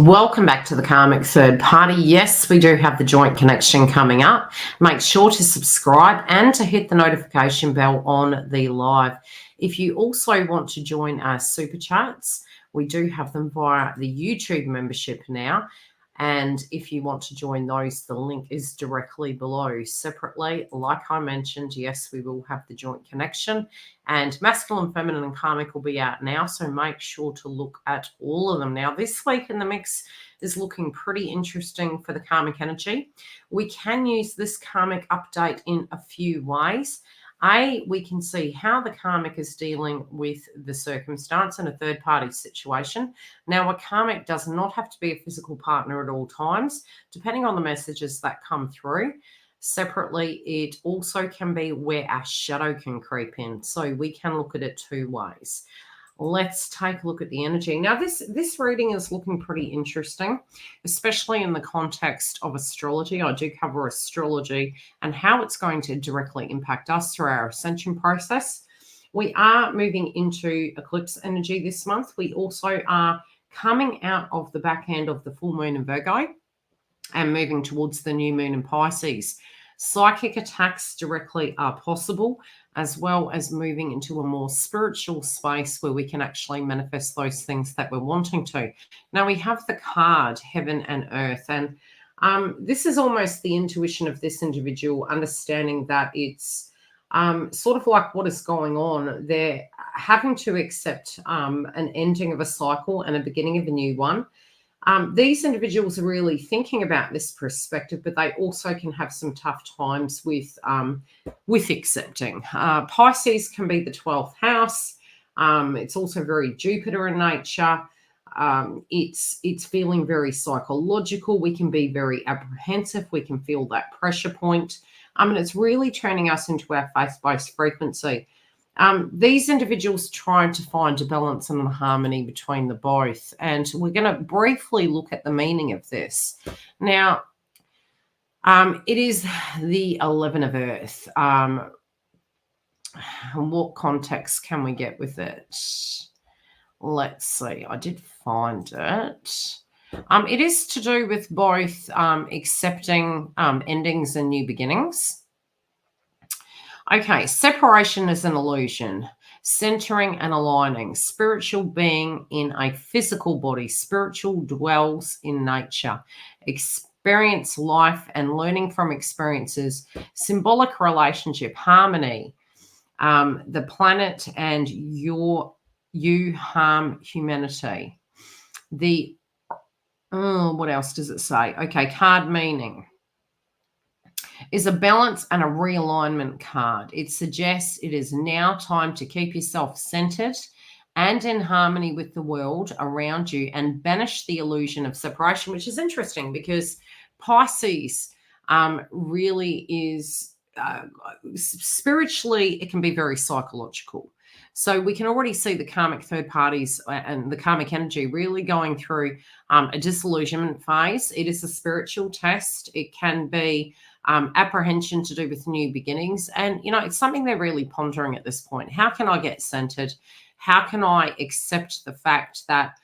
Welcome back to the Karmic Third Party. Yes, we do have the joint connection coming up. Make sure to subscribe and to hit the notification bell on the live. If you also want to join our super chats, we do have them via the YouTube membership now. And if you want to join those, the link is directly below. Separately, like I mentioned, yes, we will have the joint connection. And masculine, feminine, and karmic will be out now. So make sure to look at all of them. Now, this week in the mix is looking pretty interesting for the karmic energy. We can use this karmic update in a few ways. We can see how the karmic is dealing with the circumstance in a third-party situation. Now, a karmic does not have to be a physical partner at all times, depending on the messages that come through. Separately, it also can be where our shadow can creep in. So we can look at it two ways. Let's take a look at the energy. Now, this reading is looking pretty interesting, especially in the context of astrology. I do cover astrology and how it's going to directly impact us through our ascension process. We are moving into eclipse energy this month. We also are coming out of the back end of the full moon in Virgo and moving towards the new moon in Pisces. Psychic attacks directly are possible, as well as moving into a more spiritual space where we can actually manifest those things that we're wanting to. Now, we have the card, Heaven and Earth, and this is almost the intuition of this individual, understanding that it's sort of like what is going on. They're having to accept an ending of a cycle and a beginning of a new one. These individuals are really thinking about this perspective, but they also can have some tough times with accepting. Pisces can be the 12th house. It's also very Jupiter in nature. It's feeling very psychological. We can be very apprehensive. We can feel that pressure point. And it's really turning us into our faith-based frequency. These individuals trying to find a balance and a harmony between the both. And we're going to briefly look at the meaning of this. Now, it is the 11 of Earth. What context can we get with it? Let's see. I did find it. It is to do with both accepting endings and new beginnings. Okay, separation is an illusion, centering and aligning, spiritual being in a physical body, spiritual dwells in nature, experience life and learning from experiences, symbolic relationship, harmony, the planet and you harm humanity. What else does it say? Okay, card meaning is a balance and a realignment card. It suggests it is now time to keep yourself centered and in harmony with the world around you and banish the illusion of separation, which is interesting because Pisces really is spiritually, it can be very psychological. So we can already see the karmic third parties and the karmic energy really going through a disillusionment phase. It is a spiritual test. It can be apprehension to do with new beginnings. And, it's something they're really pondering at this point. How can I get centered? How can I accept the fact that,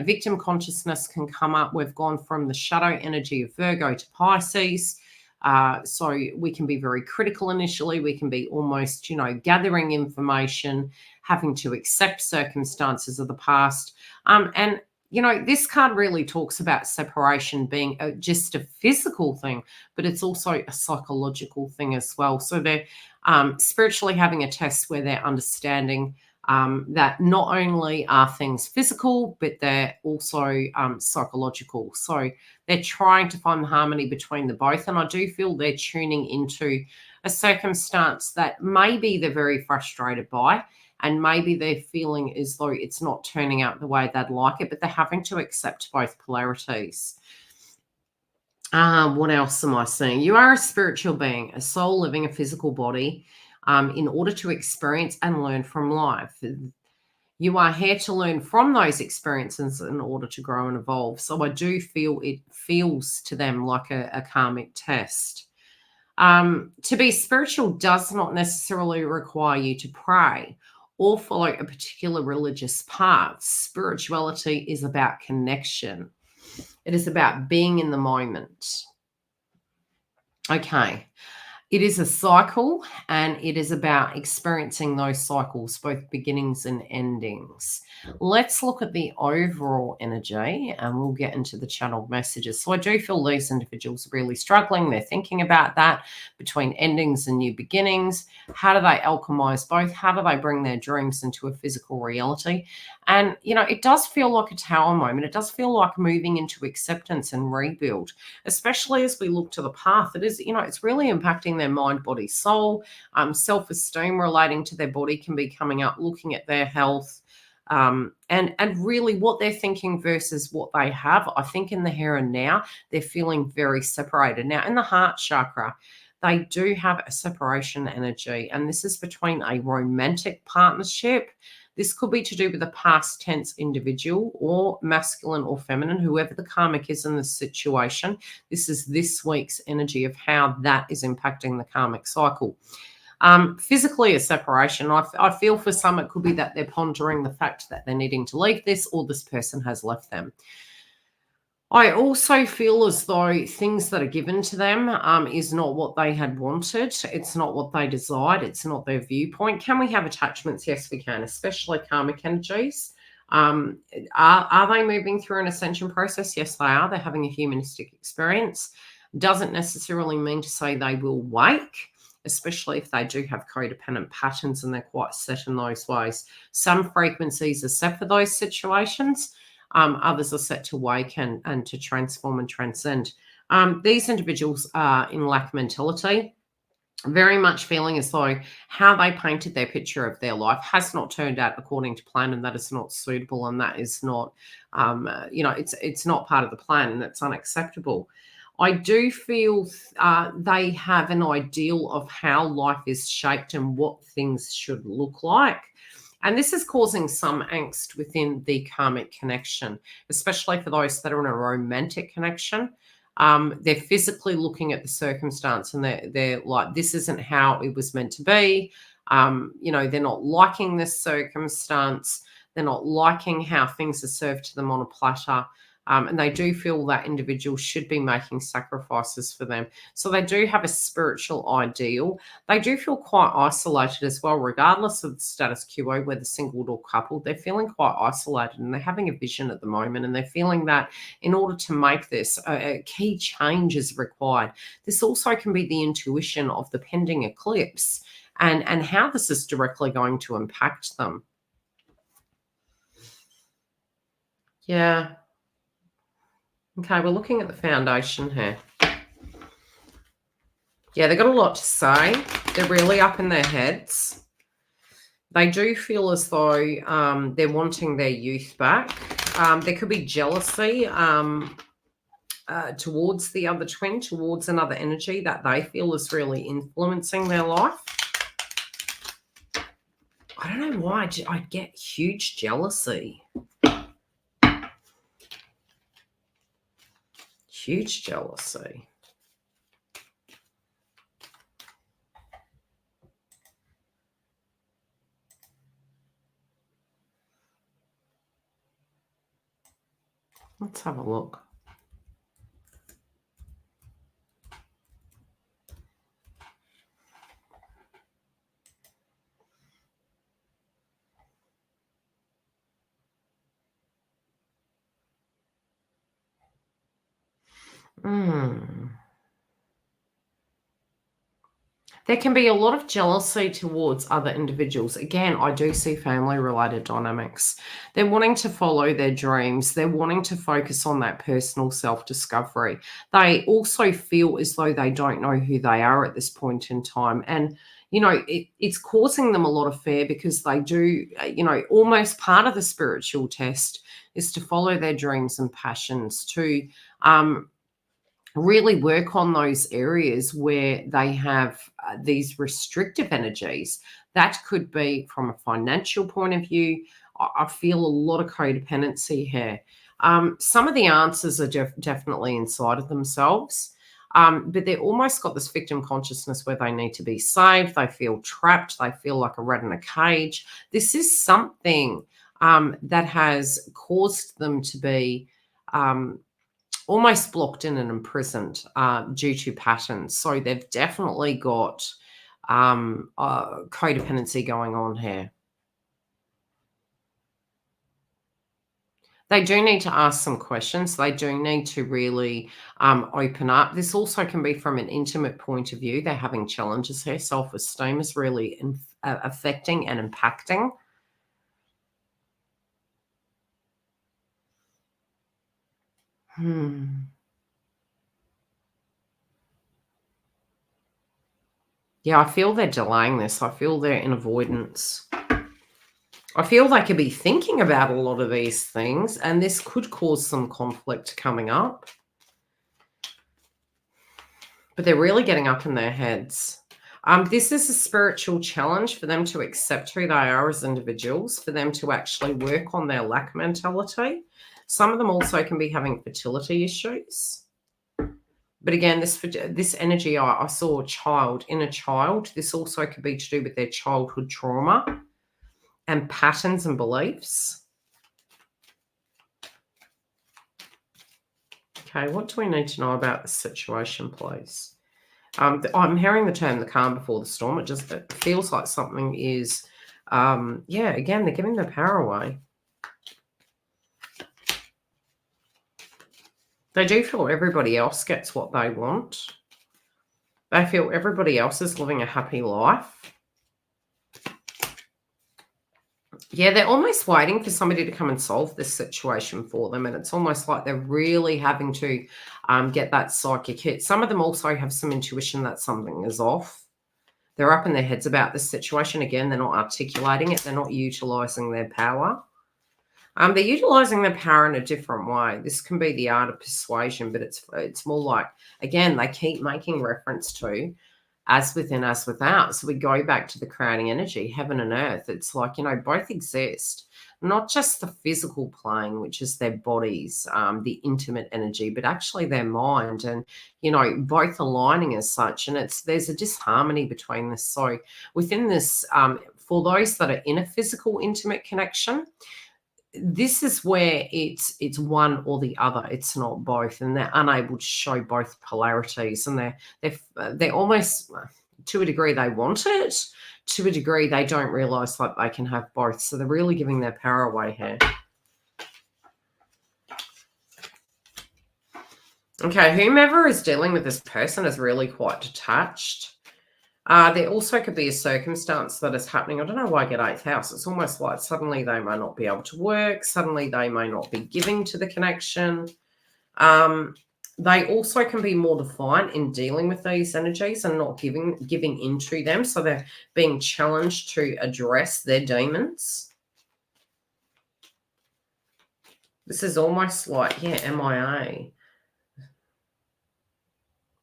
victim consciousness can come up? We've gone from the shadow energy of Virgo to Pisces. So we can be very critical initially. We can be almost, gathering information, having to accept circumstances of the past. And this card really talks about separation being just a physical thing, but it's also a psychological thing as well. So they're spiritually having a test where they're understanding that not only are things physical, but they're also psychological. So they're trying to find the harmony between the both. And I do feel they're tuning into a circumstance that maybe they're very frustrated by, and maybe they're feeling as though it's not turning out the way they'd like it, but they're having to accept both polarities. What else am I seeing? You are a spiritual being, a soul living a physical body in order to experience and learn from life. You are here to learn from those experiences in order to grow and evolve. So I do feel it feels to them like a karmic test. To be spiritual does not necessarily require you to pray or follow a particular religious path. Spirituality is about connection. It is about being in the moment. Okay. It is a cycle, and it is about experiencing those cycles, both beginnings and endings. Let's look at the overall energy, and we'll get into the channeled messages. So I do feel these individuals are really struggling. They're thinking about that between endings and new beginnings. How do they alchemize both? How do they bring their dreams into a physical reality? And, it does feel like a tower moment. It does feel like moving into acceptance and rebuild, especially as we look to the path. It is, it's really impacting their mind, body, soul. Self-esteem relating to their body can be coming up, looking at their health, and really what they're thinking versus what they have. I think in the here and now, they're feeling very separated. Now, in the heart chakra, they do have a separation energy, and this is between a romantic partnership. This could be to do with a past tense individual, or masculine or feminine, whoever the karmic is in this situation. This is this week's energy of how that is impacting the karmic cycle. Physically, a separation. I feel for some it could be that they're pondering the fact that they're needing to leave this, or this person has left them. I also feel as though things that are given to them is not what they had wanted. It's not what they desired. It's not their viewpoint. Can we have attachments? Yes, we can, especially karmic energies. Are they moving through an ascension process? Yes, they are. They're having a humanistic experience. Doesn't necessarily mean to say they will wake, especially if they do have codependent patterns and they're quite set in those ways. Some frequencies are set for those situations. Others are set to wake and to transform and transcend. These individuals are in lack mentality, very much feeling as though how they painted their picture of their life has not turned out according to plan, and that is not suitable, and that is not, it's not part of the plan, and it's unacceptable. I do feel they have an ideal of how life is shaped and what things should look like. And this is causing some angst within the karmic connection, especially for those that are in a romantic connection. They're physically looking at the circumstance, and they're like, this isn't how it was meant to be. They're not liking this circumstance. They're not liking how things are served to them on a platter. And they do feel that individuals should be making sacrifices for them. So they do have a spiritual ideal. They do feel quite isolated as well, regardless of the status quo, whether single or coupled. They're feeling quite isolated, and they're having a vision at the moment, and they're feeling that in order to make this, a key change is required. This also can be the intuition of the pending eclipse and how this is directly going to impact them. Yeah. Okay, we're looking at the foundation here. Yeah, they've got a lot to say. They're really up in their heads. They do feel as though they're wanting their youth back. There could be jealousy towards the other twin, towards another energy that they feel is really influencing their life. I don't know why I get huge jealousy. Huge jealousy. Let's have a look. There can be a lot of jealousy towards other individuals. Again, I do see family-related dynamics. They're wanting to follow their dreams. They're wanting to focus on that personal self-discovery. They also feel as though they don't know who they are at this point in time. And, it's causing them a lot of fear, because they do, almost part of the spiritual test is to follow their dreams and passions, to really work on those areas where they have these restrictive energies. That could be from a financial point of view. I feel a lot of codependency here. Some of the answers are definitely inside of themselves, but they're almost got this victim consciousness where they need to be saved. They feel trapped. They feel like a rat in a cage. This is something that has caused them to be almost blocked in and imprisoned due to patterns. So they've definitely got codependency going on here. They do need to ask some questions. They do need to really open up. This also can be from an intimate point of view. They're having challenges here. Self-esteem is really affecting and impacting. Yeah, I feel they're delaying this. I feel they're in avoidance. I feel they could be thinking about a lot of these things, and this could cause some conflict coming up. But they're really getting up in their heads. This is a spiritual challenge for them to accept who they are as individuals, for them to actually work on their lack mentality. Some of them also can be having fertility issues. But again, this energy, I saw a child, inner child. This also could be to do with their childhood trauma and patterns and beliefs. Okay, what do we need to know about this situation, please? I'm hearing the term the calm before the storm. It feels like something is, yeah, again, they're giving their power away. They do feel everybody else gets what they want. They feel everybody else is living a happy life. Yeah, they're almost waiting for somebody to come and solve this situation for them. And it's almost like they're really having to get that psychic hit. Some of them also have some intuition that something is off. They're up in their heads about this situation. Again, they're not articulating it. They're not utilizing their power. They're utilizing their power in a different way. This can be the art of persuasion, but it's more like, again, they keep making reference to as within, as without. So we go back to the creating energy, heaven and earth. It's like, both exist, not just the physical plane, which is their bodies, the intimate energy, but actually their mind, and, both aligning as such. And there's a disharmony between this. So within this, for those that are in a physical, intimate connection, this is where it's one or the other. It's not both, and they're unable to show both polarities. And they're almost, to a degree, they want it. To a degree, they don't realize that they can have both. So they're really giving their power away here. Okay, whomever is dealing with this person is really quite detached. There also could be a circumstance that is happening. I don't know why I get 8th house. It's almost like suddenly they may not be able to work. Suddenly they may not be giving to the connection. They also can be more defiant in dealing with these energies and not giving into them. So they're being challenged to address their demons. This is almost like, MIA.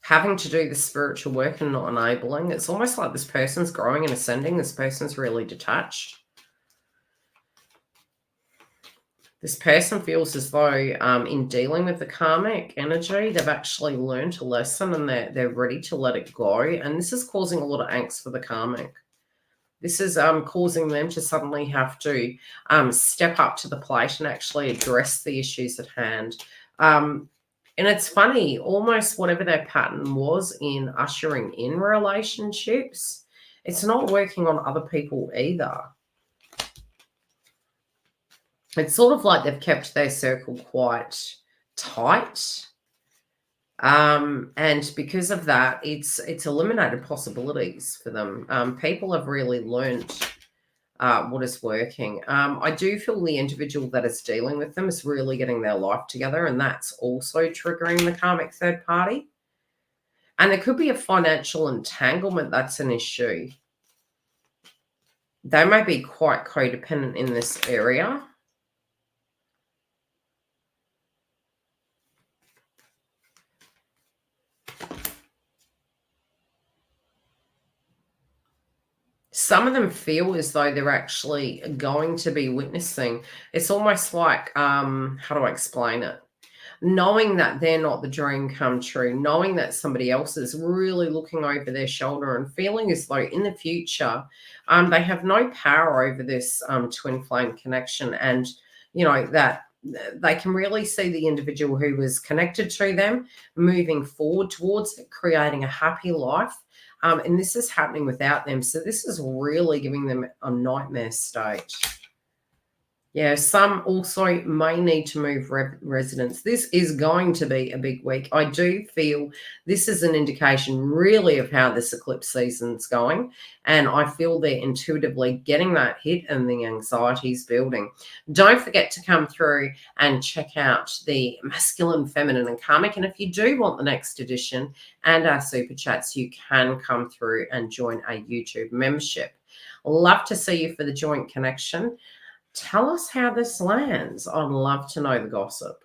Having to do the spiritual work and not enabling. It's almost like this person's growing and ascending. This person's really detached. This person feels as though in dealing with the karmic energy, they've actually learned a lesson and they're ready to let it go. And this is causing a lot of angst for the karmic. This is causing them to suddenly have to step up to the plate and actually address the issues at hand. And it's funny, almost whatever their pattern was in ushering in relationships, it's not working on other people either. It's sort of like they've kept their circle quite tight. And because of that, it's eliminated possibilities for them. People have really learnt what is working. I do feel the individual that is dealing with them is really getting their life together, and that's also triggering the karmic third party. And there could be a financial entanglement that's an issue. They may be quite codependent in this area. Some of them feel as though they're actually going to be witnessing. It's almost like, how do I explain it? Knowing that they're not the dream come true, knowing that somebody else is really looking over their shoulder and feeling as though in the future, they have no power over this twin flame connection. And, that they can really see the individual who was connected to them moving forward towards it, creating a happy life. And this is happening without them. So this is really giving them a nightmare state. Yeah, some also may need to move residence. This is going to be a big week. I do feel this is an indication really of how this eclipse season's going. And I feel they're intuitively getting that hit and the anxiety's building. Don't forget to come through and check out the masculine, feminine, and karmic. And if you do want the next edition and our super chats, you can come through and join a YouTube membership. Love to see you for the joint connection. Tell us how this lands. I'd love to know the gossip.